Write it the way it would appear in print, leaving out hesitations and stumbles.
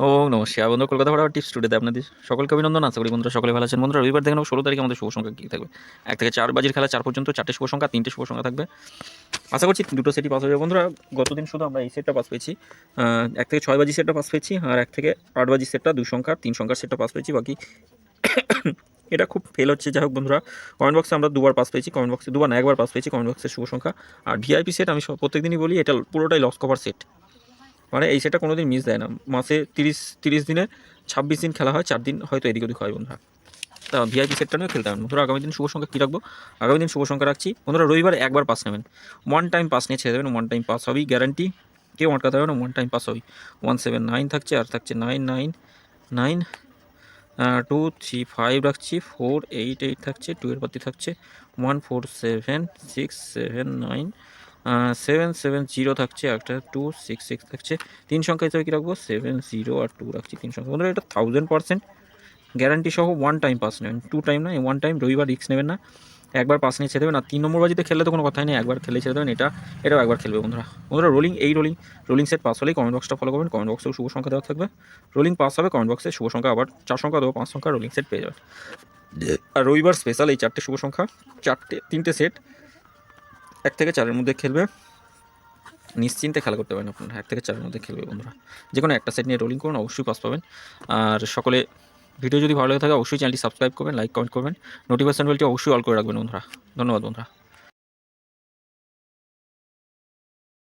ও নমস্কার বন্ধুরা, কলকাতা ভাড়া টিপস টুডেতে আপনাদের সকলকে অভিনন্দন। আশা করি বন্ধুরা সকলে ভালো আছেন। বন্ধুরা, রবিবার দেখে নেব 16 তারিখে আমাদের শুভ সংখ্যা কী থাকবে। 1 থেকে 4 বাজির খেলা 4 পর্যন্ত 4টে শুভ সংখ্যা, 3টে শুভ সংখ্যা থাকবে। আশা করছি দুটো সেটই পাস হবে। বন্ধুরা, গতদিন শুধু আমরা এই সেটটা পাস পেয়েছি, 1 থেকে 6 বাজি সেটটা পাস পেয়েছি, আর 1 থেকে 8 বাজি সেটটা 2 সংখ্যার 3 সংখ্যার সেটটা পাস পেয়েছি। বাকি এটা খুব ফেল হচ্ছে। যাই হোক বন্ধুরা, কমেন্ট বক্সে আমরা দুবার পাস পেয়েছি, কমেন্ট বক্সে দুবার না একবার পাস পেয়েছি কমেন্ট বক্সের শুভ সংখ্যা। আর ভিআইপি সেট আমি প্রত্যেক দিনই বলি, এটা পুরোটাই লস কভার সেট। মানে এই সেটটা কোনো দিন মিস দেয় না। মাসে 30 দিনে 26 দিন খেলা হয়, 4 দিন হয়তো এদিক ওদিক হয় বন্ধুরা। তা ভিআইপি সেটটা নিয়ে খেলতে হবে বন্ধুরা। আগামী দিন শুভ সংখ্যা কী রাখবো, আগামী দিন শুভ সংখ্যা রাখছি বন্ধুরা, রবিবার একবার পাস নেবেন, 1 টাইম পাস নিয়ে ছেড়ে দেবেন, 1 টাইম পাস হবেই গ্যারান্টি, কেউ আটকাতে হবে না, 1 টাইম পাস হবেই। 179 থাকছে, আর থাকছে 999, 2 3 5 রাখছি, 4 8 8 থাকছে, 2 এর পাতি থাকছে 1 4 7 6 7 9, 7 7 0 থাকছে, একটা 2 6 6 থাকছে। 3 সংখ্যা হিসেবে কী রাখবো, 7 0 আর 2 রাখছি 3 সংখ্যা। বন্ধুরা, এটা 1000% গ্যারান্টি সহ 1 টাইম পাস নেবেন, 2 টাইম না, 1 টাইম। রবিবার রিস্ক নেবেন না, একবার পাস নিয়ে ছেড়ে দেবেন। আর 3 নম্বর বাজিতে খেললে তো কোনো কথাই নেই, একবার খেলে ছেড়ে দেবেন। এটাও একবার খেলবে বন্ধুরা। বন্ধুরা, রোলিং সেট পাস হলেই কমেন্ট বক্সটা ফলো করবেন, কমেন্ট বক্সেও শুভ সংখ্যা দেওয়া থাকবে। রোলিং পাস হবে, কমেন্ট বক্সে শুভ সংখ্যা আবার 4 সংখ্যা দেবো, 5 সংখ্যা রোলিং সেট পেয়ে যাবেন। আর রবিবার স্পেশাল এই 4টে শুভ সংখ্যা, 3টে সেট 1 থেকে 4-এর মধ্যে খেলবে, নিশ্চিন্তে খেলা করতে পারেন আপনারা। 1 থেকে 4-এর মধ্যে খেলবে বন্ধুরা, যে কোনো একটা সেট নিয়ে রোলিং করুন, অবশ্যই পাস পাবেন। আর সকলে ভিডিও যদি ভালো লাগে থাকে অবশ্যই চ্যানেলটি সাবস্ক্রাইব করবেন, লাইক কমেন্ট করবেন, নোটিফিকেশন বেলটি অবশ্যই অল করে রাখবেন বন্ধুরা। ধন্যবাদ বন্ধুরা।